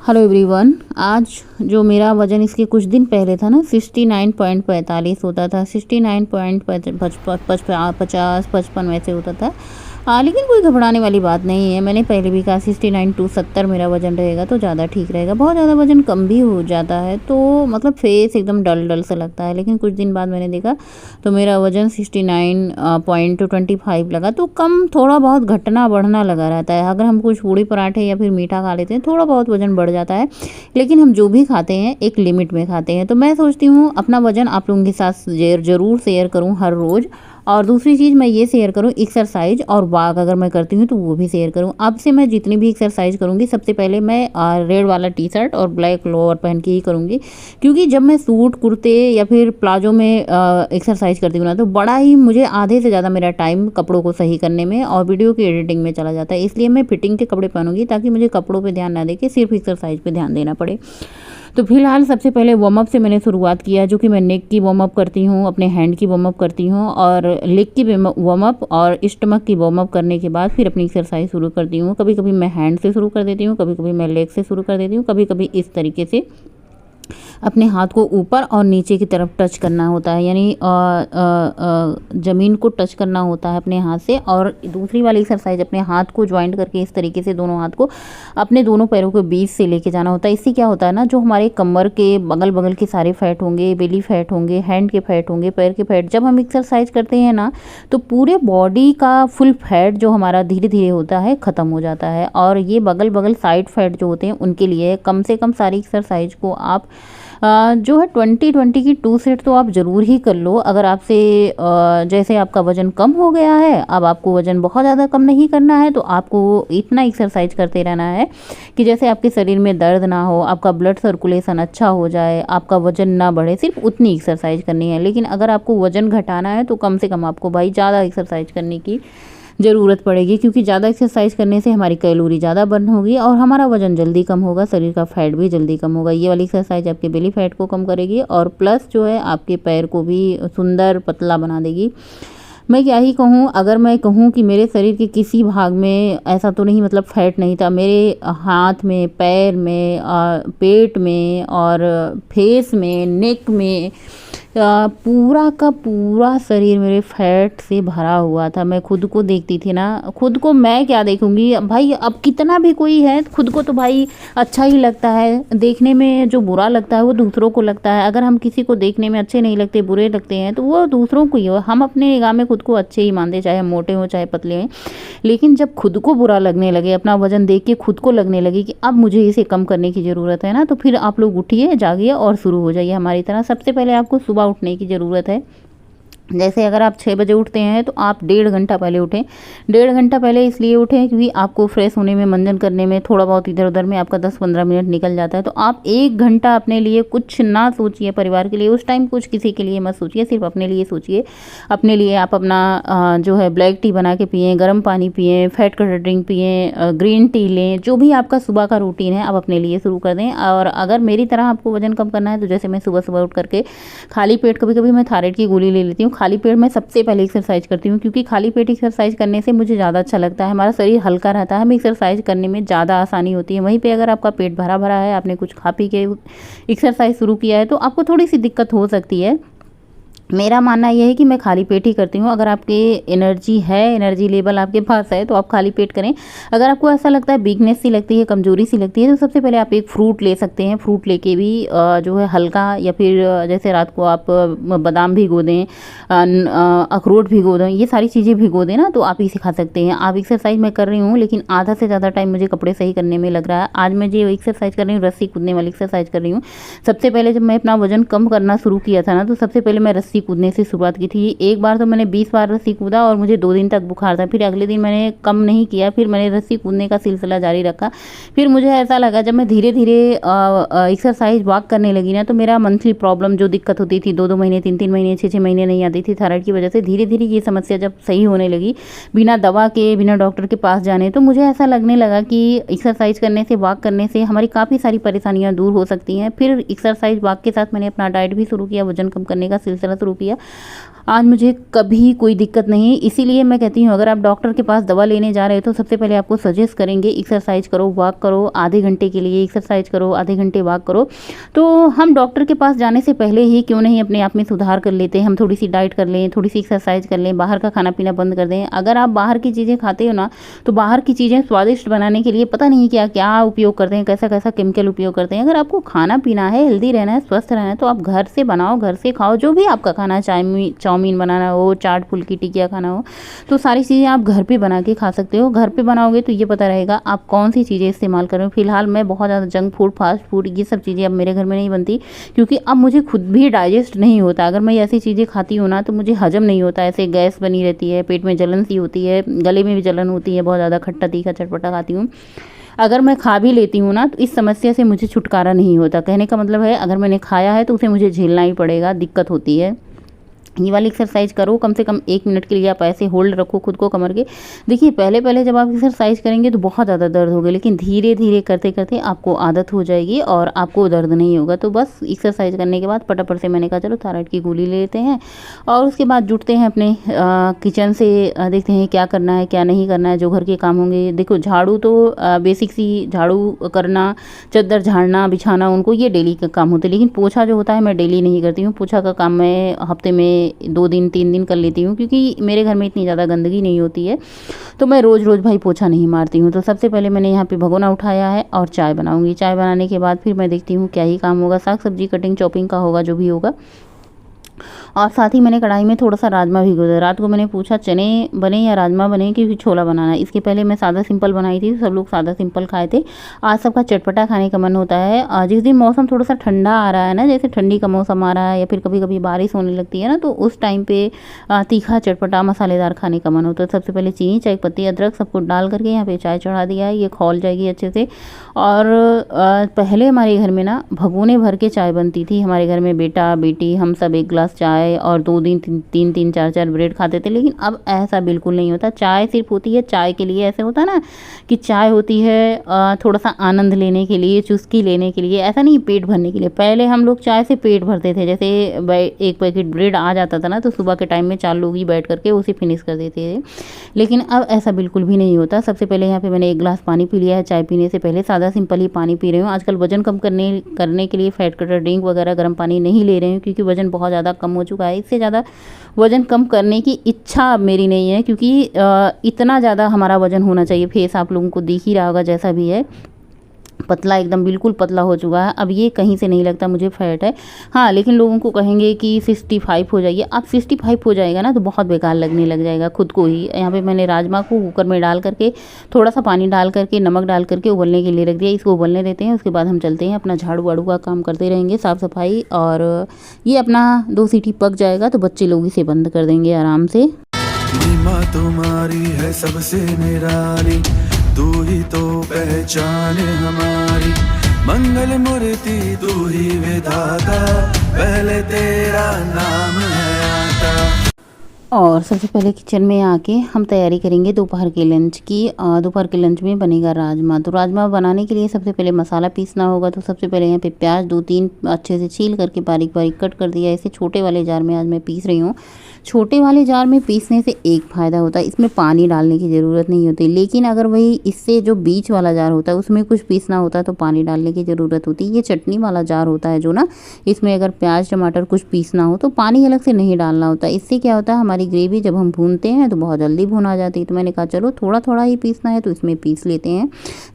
Hello everyone. आज जो मेरा वज़न इसके कुछ दिन पहले था ना 69.45 होता था, 69.50-55 वैसे होता था। लेकिन कोई घबराने वाली बात नहीं है। मैंने पहले भी कहा 69 टू 70 मेरा वज़न रहेगा तो ज़्यादा ठीक रहेगा। बहुत ज़्यादा वज़न कम भी हो जाता है तो मतलब फेस एकदम डल डल सा लगता है, लेकिन कुछ दिन बाद मैंने देखा तो मेरा वज़न 69.25 लगा। तो कम थोड़ा बहुत घटना बढ़ना लगा रहता है। अगर हम कुछ पूड़ी पराठे या फिर मीठा खा लेते हैं थोड़ा बहुत वज़न बढ़ जाता है, लेकिन हम जो भी खाते हैं एक लिमिट में खाते हैं। तो मैं सोचती हूँ अपना वज़न आप लोगों के साथ ज़रूर शेयर करूँ हर रोज़। और दूसरी चीज़ मैं ये शेयर करूँ, एक्सरसाइज और वॉक अगर मैं करती हूँ तो वो भी शेयर करूँ। अब से मैं जितनी भी एक्सरसाइज करूँगी सबसे पहले मैं रेड वाला टी शर्ट और ब्लैक लोअर पहन के ही करूँगी, क्योंकि जब मैं सूट कुर्ते या फिर प्लाजो में एक्सरसाइज करती हूँ ना तो बड़ा ही मुझे आधे से ज़्यादा मेरा टाइम कपड़ों को सही करने में और वीडियो की एडिटिंग में चला जाता है। इसलिए मैं फिटिंग के कपड़े पहनूंगी ताकि मुझे कपड़ों पर ध्यान ना दे के सिर्फ एक्सरसाइज पर ध्यान देना पड़े। तो फिलहाल सबसे पहले वार्म अप से मैंने शुरुआत किया, जो कि मैं नेक की वार्म अप करती हूँ, अपने हैंड की वार्म अप करती हूँ और लेग की वार्म अप और स्टमक की वार्म अप करने के बाद फिर अपनी एक्सरसाइज शुरू करती हूँ। कभी कभी मैं हैंड से शुरू कर देती हूँ, कभी कभी मैं लेग से शुरू कर देती हूँ, कभी कभी इस तरीके से अपने हाथ को ऊपर और नीचे की तरफ टच करना होता है, यानी ज़मीन को टच करना होता है अपने हाथ से। और दूसरी वाली एक्सरसाइज अपने हाथ को ज्वाइंट करके इस तरीके से दोनों हाथ को अपने दोनों पैरों के बीच से लेके जाना होता है। इससे क्या होता है ना, जो हमारे कमर के बगल बगल के सारे फैट होंगे, बेली फैट होंगे, हैंड के फैट होंगे, पैर के फैट, जब हम एक्सरसाइज करते हैं ना तो पूरे बॉडी का फुल फैट जो हमारा धीरे धीरे होता है ख़त्म हो जाता है। और ये बगल बगल साइड फैट जो होते हैं उनके लिए कम से कम सारी एक्सरसाइज को आप जो है 20-20 की 2 सेट तो आप ज़रूर ही कर लो। अगर आपसे जैसे आपका वज़न कम हो गया है, अब आपको वज़न बहुत ज़्यादा कम नहीं करना है, तो आपको इतना एक्सरसाइज करते रहना है कि जैसे आपके शरीर में दर्द ना हो, आपका ब्लड सर्कुलेशन अच्छा हो जाए, आपका वज़न ना बढ़े। सिर्फ उतनी एक्सरसाइज करनी है। लेकिन अगर आपको वज़न घटाना है तो कम से कम आपको भाई ज़्यादा एक्सरसाइज करने की ज़रूरत पड़ेगी, क्योंकि ज़्यादा एक्सरसाइज करने से हमारी कैलोरी ज़्यादा बर्न होगी और हमारा वज़न जल्दी कम होगा, शरीर का फैट भी जल्दी कम होगा। ये वाली एक्सरसाइज आपके बेली फैट को कम करेगी और प्लस जो है आपके पैर को भी सुंदर पतला बना देगी। मैं क्या ही कहूँ, अगर मैं कहूँ कि मेरे शरीर के किसी भाग में ऐसा तो नहीं मतलब फैट नहीं था, मेरे हाथ में, पैर में, पेट में और फेस में, नेक में, पूरा का पूरा शरीर मेरे फैट से भरा हुआ था। मैं खुद को देखती थी ना, खुद को मैं क्या देखूंगी भाई। अब कितना भी कोई है, खुद को तो भाई अच्छा ही लगता है। देखने में जो बुरा लगता है वो दूसरों को लगता है। अगर हम किसी को देखने में अच्छे नहीं लगते, बुरे लगते हैं, तो वो दूसरों को ही हो। हम अपने निगाह में खुद को अच्छे ही मानते, चाहे हम मोटे हों चाहे पतले हों। लेकिन जब खुद को बुरा लगने लगे, अपना वजन देख के खुद को लगने लगे कि अब मुझे इसे कम करने की ज़रूरत है ना, तो फिर आप लोग उठिए, जागिए और शुरू हो जाइए हमारी तरह। सबसे पहले आपको सुबह उठने की ज़रूरत है। जैसे अगर आप 6 बजे उठते हैं तो आप 1.5 घंटा पहले उठें। 1.5 घंटा पहले इसलिए उठें क्योंकि आपको फ्रेश होने में, मंजन करने में, थोड़ा बहुत इधर उधर में आपका 10-15 मिनट निकल जाता है। तो आप 1 घंटा अपने लिए कुछ ना सोचिए, परिवार के लिए उस टाइम कुछ किसी के लिए मत सोचिए, सिर्फ अपने लिए सोचिए। अपने लिए आप अपना जो है ब्लैक टी बना के पिएँ, गर्म पानी पिएँ, फैट कटर ड्रिंक पिएँ, ग्रीन टी लें। जो भी आपका सुबह का रूटीन है आप अपने लिए शुरू कर दें। और अगर मेरी तरह आपको वजन कम करना है तो जैसे मैं सुबह सुबह उठ करके खाली पेट, कभी कभी मैं थायराइड की गोली ले लेती हूँ, खाली पेट मैं सबसे पहले एक्सरसाइज करती हूँ, क्योंकि खाली पेट एक्सरसाइज करने से मुझे ज़्यादा अच्छा लगता है। हमारा शरीर हल्का रहता है, हमें एक्सरसाइज करने में ज़्यादा आसानी होती है। वहीं पे अगर आपका पेट भरा भरा है, आपने कुछ खा पी के एक्सरसाइज शुरू किया है, तो आपको थोड़ी सी दिक्कत हो सकती है। मेरा मानना यह है कि मैं खाली पेट ही करती हूँ। अगर आपके एनर्जी है, एनर्जी लेवल आपके पास है, तो आप खाली पेट करें। अगर आपको ऐसा लगता है वीकनेस सी लगती है, कमजोरी सी लगती है, तो सबसे पहले आप एक फ्रूट ले सकते हैं। फ्रूट लेके भी जो है हल्का, या फिर जैसे रात को आप बादाम भिगो दें, अखरोट भिगो दें, ये सारी चीज़ें भिगो दें ना, तो आप इसे खा सकते हैं। आप एक्सरसाइज मैं कर रही हूँ, लेकिन आधा से ज़्यादा टाइम मुझे कपड़े सही करने में लग रहा है। आज मैं जो एक्सरसाइज कर रही हूँ, रस्सी कूदने वाली एक्सरसाइज कर रही हूँ। सबसे पहले जब मैं अपना वजन कम करना शुरू किया था ना, तो सबसे पहले मैं रस्सी कूदने से शुरुआत की थी। एक बार तो मैंने 20 बार रस्सी कूदा और मुझे 2 दिन तक बुखार था। फिर अगले दिन मैंने कम नहीं किया, फिर मैंने रस्सी कूदने का सिलसिला जारी रखा। फिर मुझे ऐसा लगा, जब मैं धीरे धीरे एक्सरसाइज वॉक करने लगी ना, तो मेरा मंथली प्रॉब्लम जो दिक्कत होती थी, 2-2 महीने, 3-3 महीने, 6-6 महीने नहीं आती थी थायराइड की वजह से, धीरे धीरे ये समस्या जब सही होने लगी, बिना दवा के, बिना डॉक्टर के पास जाने, तो मुझे ऐसा लगने लगा कि एक्सरसाइज करने से, वॉक करने से हमारी काफ़ी सारी परेशानियाँ दूर हो सकती हैं। फिर एक्सरसाइज वॉक के साथ मैंने अपना डाइट भी शुरू किया, वजन कम करने का सिलसिला शुरू शुरू किया, आज मुझे कभी कोई दिक्कत नहीं। इसीलिए मैं कहती हूँ अगर आप डॉक्टर के पास दवा लेने जा रहे हो तो सबसे पहले आपको सजेस्ट करेंगे एक्सरसाइज करो, वॉक करो, आधे घंटे के लिए एक्सरसाइज करो, आधे घंटे वॉक करो। तो हम डॉक्टर के पास जाने से पहले ही क्यों नहीं अपने आप में सुधार कर लेते हैं, हम थोड़ी सी डाइट कर लें, थोड़ी सी एक्सरसाइज कर लें, बाहर का खाना पीना बंद कर दें। अगर आप बाहर की चीज़ें खाते हो ना, तो बाहर की चीज़ें स्वादिष्ट बनाने के लिए पता नहीं क्या क्या उपयोग करते हैं, कैसा कैसा केमिकल उपयोग करते हैं। अगर आपको खाना पीना है, हेल्दी रहना है, स्वस्थ रहना है, तो आप घर से बनाओ, घर से खाओ। जो भी आपका खाना है, चाउमीन बनाना हो, चाट फुल्की टिकिया खाना हो, तो सारी चीज़ें आप घर पे बना के खा सकते हो। घर पे बनाओगे तो ये पता रहेगा आप कौन सी चीज़ें इस्तेमाल कर रहे हो। फिलहाल मैं बहुत ज़्यादा जंक फूड, फास्ट फूड, ये सब चीज़ें अब मेरे घर में नहीं बनती, क्योंकि अब मुझे खुद भी डाइजेस्ट नहीं होता। अगर मैं ऐसी चीज़ें खाती हूँ ना तो मुझे हजम नहीं होता, ऐसे गैस बनी रहती है, पेट में जलन सी होती है, गले में भी जलन होती है, बहुत ज़्यादा खट्टा तीखा चटपटा खाती हूँ। अगर मैं खा भी लेती हूँ ना तो इस समस्या से मुझे छुटकारा नहीं होता। कहने का मतलब है अगर मैंने खाया है तो उसे मुझे झेलना ही पड़ेगा, दिक्कत होती है। ये वाली एक्सरसाइज करो, कम से कम 1 मिनट के लिए आप ऐसे होल्ड रखो खुद को कमर के। देखिए पहले पहले जब आप एक्सरसाइज करेंगे तो बहुत ज़्यादा दर्द होगा, लेकिन धीरे धीरे करते करते आपको आदत हो जाएगी और आपको दर्द नहीं होगा। तो बस एक्सरसाइज करने के बाद पटापट से मैंने कहा चलो थायराइड की गोली ले लेते हैं और उसके बाद जुटते हैं अपने किचन से, देखते हैं क्या करना है क्या नहीं करना है, जो घर के काम होंगे। देखो झाड़ू तो बेसिक सी झाड़ू करना, चद्दर झाड़ना, बिछाना, उनको ये डेली का काम होता है। लेकिन पोछा जो होता है मैं डेली नहीं करती हूँ। पोछा का काम मैं हफ्ते में 2 दिन 3 दिन कर लेती हूँ, क्योंकि मेरे घर में इतनी ज़्यादा गंदगी नहीं होती है, तो मैं रोज़ रोज़ भाई पोछा नहीं मारती हूँ। तो सबसे पहले मैंने यहाँ पे भगोना उठाया है और चाय बनाऊँगी। चाय बनाने के बाद फिर मैं देखती हूँ क्या ही काम होगा, साग सब्जी कटिंग चॉपिंग का होगा, जो भी होगा। और साथ ही मैंने कढ़ाई में थोड़ा सा राजमा भिगो दिया। रात को मैंने पूछा चने बने या राजमा बने, क्योंकि छोला बनाना है। इसके पहले मैं सादा सिंपल बनाई थी, सब लोग सादा सिंपल खाए थे। आज सबका चटपटा खाने का मन होता है। जिस दिन मौसम थोड़ा सा ठंडा आ रहा है ना, जैसे ठंडी का मौसम आ रहा है या फिर कभी कभी बारिश होने लगती है ना, तो उस टाइम पे तीखा चटपटा मसालेदार खाने का मन होता है। सबसे पहले चीनी, चाय पत्ती, अदरक सबको डाल करके यहाँ पे चाय चढ़ा दिया है, ये खौल जाएगी अच्छे से। और पहले हमारे घर में ना भगोने भर के चाय बनती थी। हमारे घर में बेटा बेटी हम सब 1 गिलास चाय और 2 दिन 3 4 ब्रेड खाते थे। लेकिन अब ऐसा बिल्कुल नहीं होता। चाय सिर्फ होती है चाय के लिए। ऐसे होता ना कि चाय होती है थोड़ा सा आनंद लेने के लिए, चुस्की लेने के लिए, ऐसा नहीं पेट भरने के लिए। पहले हम लोग चाय से पेट भरते थे। जैसे 1 पैकेट ब्रेड आ जाता था ना, तो सुबह के टाइम में 4 लोग ही बैठ करके उसे फिनिश कर देते थे। लेकिन अब ऐसा बिल्कुल भी नहीं होता। सबसे पहले यहाँ पे मैंने 1 गिलास पानी पी लिया है। चाय पीने से पहले सादा सिंपल ही पानी पी रही हूँ। आजकल वजन कम करने के लिए फैट कटर ड्रिंक वगैरह गर्म पानी नहीं ले रही हूँ, क्योंकि वजन बहुत ज़्यादा कम हो चुका है। इससे ज़्यादा वज़न कम करने की इच्छा अब मेरी नहीं है, क्योंकि इतना ज़्यादा हमारा वज़न होना चाहिए। फेस आप लोगों को दिख ही रहा होगा जैसा भी है, पतला एकदम बिल्कुल पतला हो चुका है। अब ये कहीं से नहीं लगता मुझे फैट है। हाँ, लेकिन लोगों को कहेंगे कि 65 हो जाइए। अब 65 हो जाएगा ना तो बहुत बेकार लगने लग जाएगा खुद को ही। यहाँ पे मैंने राजमा को कुकर में डाल करके थोड़ा सा पानी डाल करके नमक डाल करके उबलने के लिए रख दिया। इसको उबलने देते हैं, उसके बाद हम चलते हैं अपना झाड़ू वाड़ू का काम करते रहेंगे, साफ़ सफाई। और ये अपना 2 सीटी पक जाएगा तो बच्चे लोग इसे बंद कर देंगे आराम से। माँ तुम्हारी है सबसे निराली, तू ही तो पहचान हमारी, मंगल मूर्ति तू ही विधाता, पहले तेरा नाम है आता। और सबसे पहले किचन में आके हम तैयारी करेंगे दोपहर के लंच की। दोपहर के लंच में बनेगा राजमा। तो राजमा बनाने के लिए सबसे पहले मसाला पीसना होगा। तो सबसे पहले यहाँ पे प्याज 2-3 अच्छे से छील करके बारीक बारीक कट कर दिया। इसे छोटे वाले जार में आज मैं पीस रही हूँ। छोटे वाले जार में पीसने से एक फ़ायदा होता है, इसमें पानी डालने की ज़रूरत नहीं होती। लेकिन अगर वही इससे जो बीच वाला जार होता है उसमें कुछ पीसना होता है तो पानी डालने की ज़रूरत होती है। ये चटनी वाला जार होता है जो ना, इसमें अगर प्याज टमाटर कुछ पीसना हो तो पानी अलग से नहीं डालना होता। इससे क्या होता है, हमारी ग्रेवी जब हम भूनते हैं तो बहुत जल्दी भून आ जाती है। तो मैंने कहा चलो थोड़ा थोड़ा ही पीसना है तो इसमें पीस लेते हैं।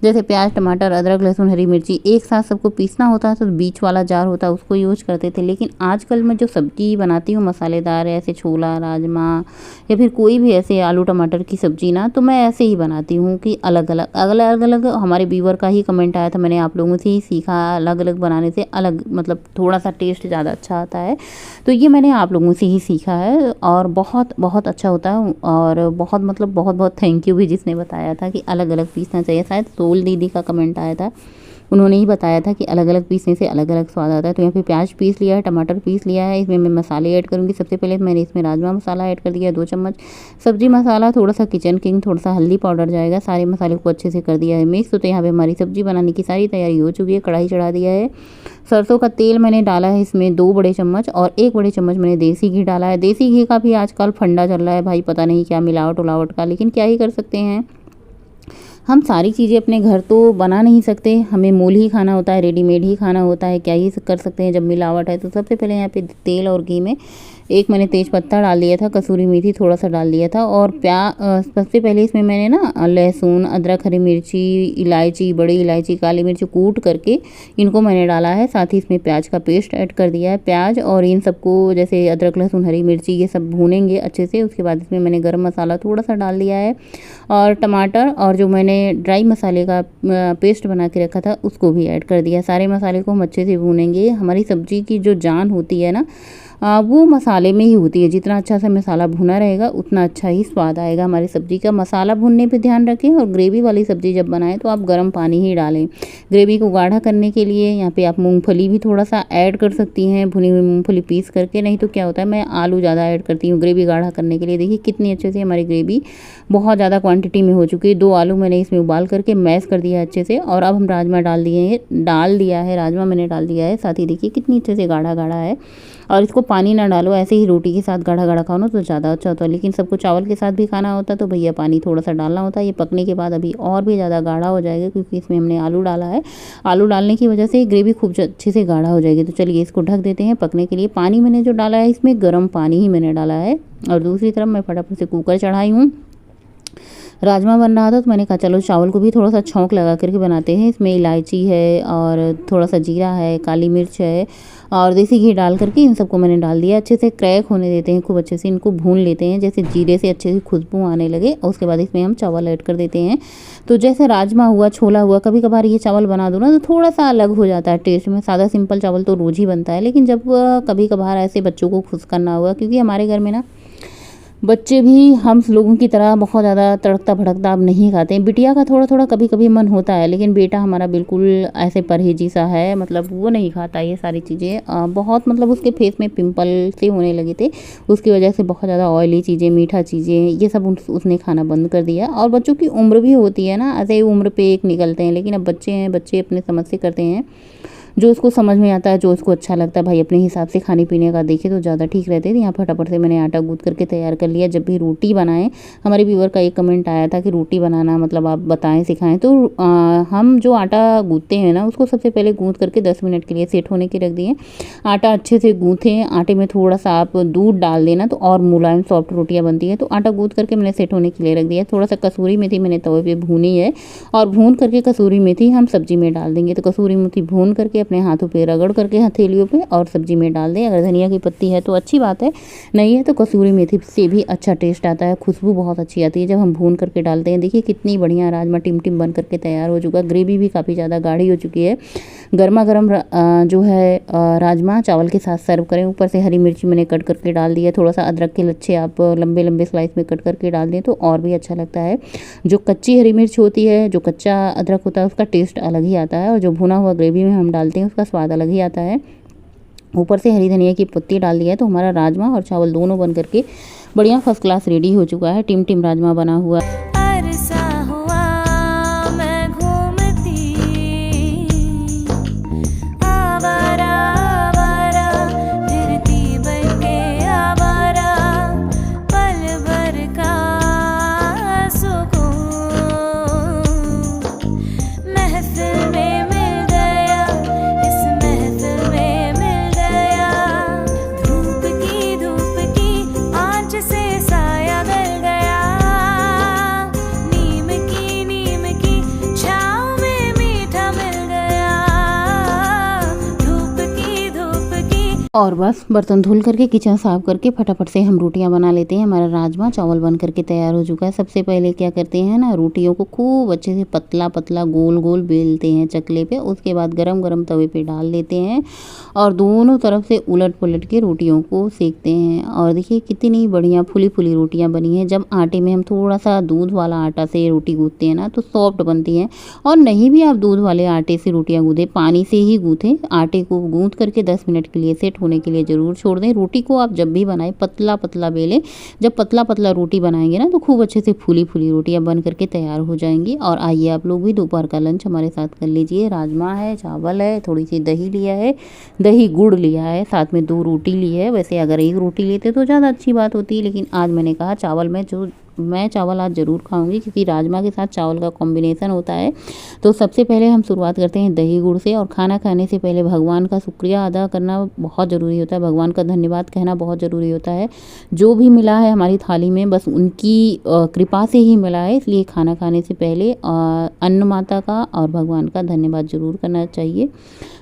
जैसे प्याज टमाटर अदरक लहसुन हरी मिर्ची एक साथ सबको पीसना होता है तो बीच वाला जार होता है उसको यूज करते थे। लेकिन आजकल मैं जो सब्जी बनाती हूँ मसालेदार, ऐसे छोला राजमा या फिर कोई भी ऐसे आलू टमाटर की सब्जी ना, तो मैं ऐसे ही बनाती हूँ कि अलग अलग हमारे व्यूअर का ही कमेंट आया था, मैंने आप लोगों से ही सीखा। अलग अलग बनाने से अलग मतलब थोड़ा सा टेस्ट ज़्यादा अच्छा आता है। तो ये मैंने आप लोगों से ही सीखा है और बहुत बहुत अच्छा होता है। और बहुत बहुत थैंक यू भी जिसने बताया था कि अलग अलग पीसना चाहिए। शायद सोल दीदी का कमेंट आया था, उन्होंने ही बताया था कि अलग अलग पीसने से अलग अलग स्वाद आता है। तो यहाँ पे प्याज पीस लिया है, टमाटर पीस लिया है, इसमें मैं मसाले ऐड करूँगी। सबसे पहले मैंने इसमें राजमा मसाला ऐड कर दिया 2 चम्मच, सब्जी मसाला, थोड़ा सा किचन किंग, थोड़ा सा हल्दी पाउडर जाएगा। सारे मसाले को अच्छे से कर दिया है मिक्स। तो यहाँ पे हमारी सब्जी बनाने की सारी तैयारी हो चुकी है। कढ़ाई चढ़ा दिया है, सरसों का तेल मैंने डाला है इसमें 2 बड़े चम्मच और 1 बड़े चम्मच मैंने देसी घी डाला है। देसी घी का भी आजकल फंडा चल रहा है भाई, पता नहीं क्या मिलावट उलावट का, लेकिन क्या ही कर सकते हैं। हम सारी चीज़ें अपने घर तो बना नहीं सकते, हमें मोल ही खाना होता है, रेडीमेड ही खाना होता है, क्या ही कर सकते हैं जब मिलावट है। तो सबसे पहले यहाँ पे तेल और घी में एक मैंने तेज पत्ता डाल दिया था, कसूरी मेथी थोड़ा सा डाल दिया था और सबसे पहले इसमें मैंने ना लहसुन, अदरक, हरी मिर्ची, इलायची, बड़ी इलायची, काली मिर्च कूट करके इनको मैंने डाला है। साथ ही इसमें प्याज का पेस्ट ऐड कर दिया है। प्याज और इन सबको जैसे अदरक, लहसुन, हरी मिर्ची ये सब भूनेंगे अच्छे से। उसके बाद इसमें मैंने गरम मसाला थोड़ा सा डाल दिया है और टमाटर और जो मैंने ड्राई मसाले का पेस्ट बना के रखा था उसको भी ऐड कर दिया। सारे मसाले को हम अच्छे से भूनेंगे। हमारी सब्जी की जो जान होती है ना वो मसाले में ही होती है। जितना अच्छा सा मसाला भुना रहेगा उतना अच्छा ही स्वाद आएगा हमारी सब्ज़ी का। मसाला भुनने पे ध्यान रखें और ग्रेवी वाली सब्ज़ी जब बनाएं तो आप गर्म पानी ही डालें। ग्रेवी को गाढ़ा करने के लिए यहाँ पे आप मूंगफली भी थोड़ा सा ऐड कर सकती हैं, भुनी हुई मूंगफली पीस करके। नहीं तो क्या होता है, मैं आलू ज़्यादा ऐड करती हूँ ग्रेवी गाढ़ा करने के लिए। देखिए कितनी अच्छे से हमारी ग्रेवी बहुत ज़्यादा क्वान्टिटी में हो चुकी है। 2 आलू मैंने इसमें उबाल करके मैश कर दिया है अच्छे से और अब हम राजमा डाल दिया है, राजमा मैंने डाल दिया है। साथ ही देखिए कितनी अच्छे से गाढ़ा गाढ़ा है। और इसको पानी ना डालो, ऐसे ही रोटी के साथ गाढ़ा गाढ़ा खाओ ना तो ज़्यादा अच्छा होता है। लेकिन सबको चावल के साथ भी खाना होता है तो भैया पानी थोड़ा सा डालना होता है। ये पकने के बाद अभी और भी ज़्यादा गाढ़ा हो जाएगा क्योंकि इसमें हमने आलू डाला है। आलू डालने की वजह से ग्रेवी खूब अच्छे से गाढ़ा हो जाएगी। तो चलिए इसको ढक देते हैं पकने के लिए। पानी मैंने जो डाला है इसमें गर्म पानी ही मैंने डाला है। और दूसरी तरफ मैं फटाफट से कुकर चढ़ाई हूँ। राजमा बन रहा था तो मैंने कहा चलो चावल को भी थोड़ा सा छौंक लगा करके बनाते हैं। इसमें इलायची है और थोड़ा सा जीरा है, काली मिर्च है और देसी घी डाल करके इन सबको मैंने डाल दिया। अच्छे से क्रैक होने देते हैं, खूब अच्छे से इनको भून लेते हैं जैसे जीरे से अच्छे से खुशबू आने लगे। और उसके बाद इसमें हम चावल ऐड कर देते हैं। तो जैसे राजमा हुआ, छोला हुआ, कभी कभार ये चावल बना दो ना तो थोड़ा सा अलग हो जाता है टेस्ट में। सादा सिंपल चावल तो रोज़ ही बनता है, लेकिन जब कभी कभार ऐसे बच्चों को खुश करना हुआ, क्योंकि हमारे घर में ना बच्चे भी हम लोगों की तरह बहुत ज़्यादा तड़कता भड़कता अब नहीं खाते हैं। बिटिया का थोड़ा थोड़ा कभी कभी मन होता है, लेकिन बेटा हमारा बिल्कुल ऐसे परहेजी सा है, मतलब वो नहीं खाता ये सारी चीज़ें। बहुत मतलब उसके फेस में पिंपल से होने लगे थे, उसकी वजह से बहुत ज़्यादा ऑयली चीज़ें, मीठा चीज़ें ये सब उसने खाना बंद कर दिया। और बच्चों की उम्र भी होती है ना, ऐसे ही उम्र पे एक निकलते हैं, लेकिन अब बच्चे हैं, बच्चे अपने समझ से करते हैं जो उसको समझ में आता है, जो उसको अच्छा लगता है। भाई अपने हिसाब से खाने पीने का देखे तो ज़्यादा ठीक रहते थे। यहाँ फटाफट से मैंने आटा गूँथ करके तैयार कर लिया। जब भी रोटी बनाएं, हमारे व्यूअर का एक कमेंट आया था कि रोटी बनाना मतलब आप बताएं, सिखाएं। तो हम जो आटा गूँथते हैं ना उसको सबसे पहले गूँथ करके 10 मिनट के लिए सेट होने के रख दिए। आटा अच्छे से गूँथें, आटे में थोड़ा सा आप दूध डाल देना तो और मुलायम सॉफ्ट रोटियाँ बनती हैं। तो आटा गूँथ करके मैंने सेट होने के लिए रख दिया। थोड़ा सा कसूरी मेथी मैंने तवे पे भूनी है और भून करके कसूरी मेथी हम सब्जी में डाल देंगे। तो कसूरी मेथी भून करके अपने हाथों पे रगड़ करके हथेलियों पे और सब्जी में डाल दें। अगर धनिया की पत्ती है तो अच्छी बात है, नहीं है तो कसूरी मेथी से भी अच्छा टेस्ट आता है, खुशबू बहुत अच्छी आती है जब हम भून करके डालते हैं। देखिए कितनी बढ़िया राजमा टिम टिम बन करके तैयार हो चुका है। ग्रेवी भी काफ़ी ज़्यादा गाढ़ी हो चुकी है। गर्मा गर्म जो है राजमा चावल के साथ सर्व करें। ऊपर से हरी मिर्ची मैंने कट करके डाल दिया, थोड़ा सा अदरक के लच्छे आप लंबे लंबे स्लाइस में कट करके डाल दें तो और भी अच्छा लगता है। जो कच्ची हरी मिर्च होती है, जो कच्चा अदरक होता है, उसका टेस्ट अलग ही आता है और जो भुना हुआ ग्रेवी में हम डालते हैं उसका स्वाद अलग ही आता है। ऊपर से हरी धनिया की पत्ती डाल दिया है तो हमारा राजमा और चावल दोनों बन करके बढ़िया फर्स्ट क्लास रेडी हो चुका है। टिम टिम राजमा बना हुआ है। और बस बर्तन धुल करके किचन साफ करके फटाफट से हम रोटियां बना लेते हैं। हमारा राजमा चावल बन करके तैयार हो चुका है। सबसे पहले क्या करते हैं ना, रोटियों को खूब अच्छे से पतला पतला गोल गोल बेलते हैं चकले पे। उसके बाद गरम गरम तवे पे डाल देते हैं और दोनों तरफ से उलट पुलट के रोटियों को सेकते हैं। और देखिए कितनी बढ़िया फुली फुली रोटियाँ बनी हैं। जब आटे में हम थोड़ा सा दूध वाला आटा से रोटी गूँथते हैं ना तो सॉफ्ट बनती हैं। और नहीं भी आप दूध वाले आटे से रोटियाँ गूँथें, पानी से ही गूँथें। आटे को गूँथ करके 10 मिनट के लिए सेट होने के लिए ज़रूर छोड़ दें। रोटी को आप जब भी बनाएं पतला पतला बेलें। जब पतला पतला रोटी बनाएंगे ना तो खूब अच्छे से फूली फूली रोटियां बन करके तैयार हो जाएंगी। और आइए आप लोग भी दोपहर का लंच हमारे साथ कर लीजिए। राजमा है, चावल है, थोड़ी सी दही लिया है, दही गुड़ लिया है, साथ में 2 रोटी ली है। वैसे अगर 1 रोटी लेते तो ज़्यादा अच्छी बात होती, लेकिन आज मैंने कहा मैं चावल आज ज़रूर खाऊंगी क्योंकि राजमा के साथ चावल का कॉम्बिनेशन होता है। तो सबसे पहले हम शुरुआत करते हैं दही गुड़ से। और खाना खाने से पहले भगवान का शुक्रिया अदा करना बहुत ज़रूरी होता है, भगवान का धन्यवाद कहना बहुत ज़रूरी होता है। जो भी मिला है हमारी थाली में बस उनकी कृपा से ही मिला है, इसलिए खाना खाने से पहले अन्न माता का और भगवान का धन्यवाद ज़रूर करना चाहिए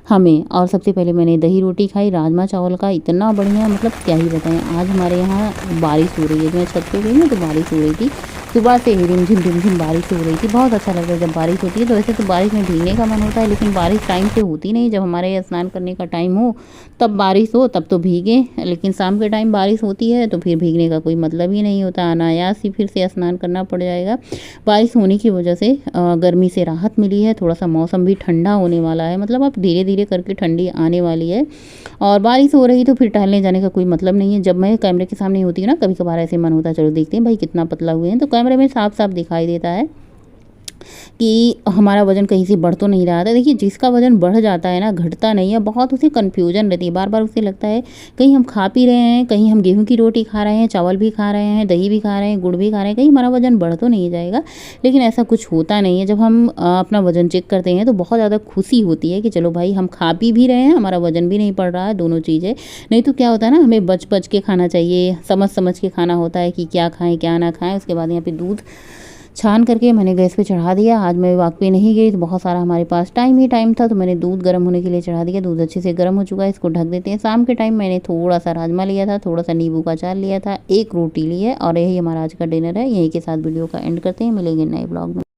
हमें। और सबसे पहले मैंने दही रोटी खाई। राजमा चावल का इतना बढ़िया, मतलब क्या ही बताएं। आज हमारे यहाँ बारिश हो रही है। मैं छत पे गई ना तो बारिश हो रही थी, सुबह से ही रिमझिम बारिश हो रही थी। बहुत अच्छा लगता है जब बारिश होती है। तो वैसे तो बारिश में भीगने का मन होता है, लेकिन बारिश टाइम से होती नहीं। जब हमारे यहाँ स्नान करने का टाइम हो तब बारिश हो तब तो भीगे, लेकिन शाम के टाइम बारिश होती है तो फिर भीगने का कोई मतलब ही नहीं होता। अनायास ही फिर से स्नान करना पड़ जाएगा। बारिश होने की वजह से गर्मी से राहत मिली है। थोड़ा सा मौसम भी ठंडा होने वाला है, मतलब अब धीरे धीरे करके ठंडी आने वाली है। और बारिश हो रही तो फिर टहलने जाने का कोई मतलब नहीं है। जब मैं कैमरे के सामने होती हूँ ना, कभी कभार ऐसे मन होता है चलो देखते हैं भाई कितना पतला हुए हैं, तो कैमरे में साफ साफ दिखाई देता है कि हमारा वज़न कहीं से बढ़ तो नहीं रहा था। देखिए जिसका वज़न बढ़ जाता है ना, घटता नहीं है, बहुत उसे कन्फ्यूजन रहती है। बार बार उसे लगता है कहीं हम खा पी रहे हैं, कहीं हम गेहूं की रोटी खा रहे हैं, चावल भी खा रहे हैं, दही भी खा रहे हैं, गुड़ भी खा रहे हैं, कहीं हमारा वज़न बढ़ तो नहीं जाएगा। लेकिन ऐसा कुछ होता नहीं है। जब हम अपना वज़न चेक करते हैं तो बहुत ज़्यादा खुशी होती है कि चलो भाई हम खा पी भी रहे हैं, हमारा वज़न भी नहीं बढ़ रहा है, दोनों चीज़ें। नहीं तो क्या होता है ना, हमें बच बच के खाना चाहिए, समझ समझ के खाना होता है कि क्या खाएँ क्या ना खाएँ। उसके बाद यहाँ पे दूध छान करके मैंने गैस पे चढ़ा दिया। आज मैं वॉक पे नहीं गई तो बहुत सारा हमारे पास टाइम ही टाइम था, तो मैंने दूध गर्म होने के लिए चढ़ा दिया। दूध अच्छे से गर्म हो चुका है, इसको ढक देते हैं। शाम के टाइम मैंने थोड़ा सा राजमा लिया था, थोड़ा सा नींबू का अचार लिया था, 1 रोटी ली है। और यही हमारा आज का डिनर है। यहीं के साथ वीडियो का एंड करते हैं, मिलेंगे नए ब्लॉग में।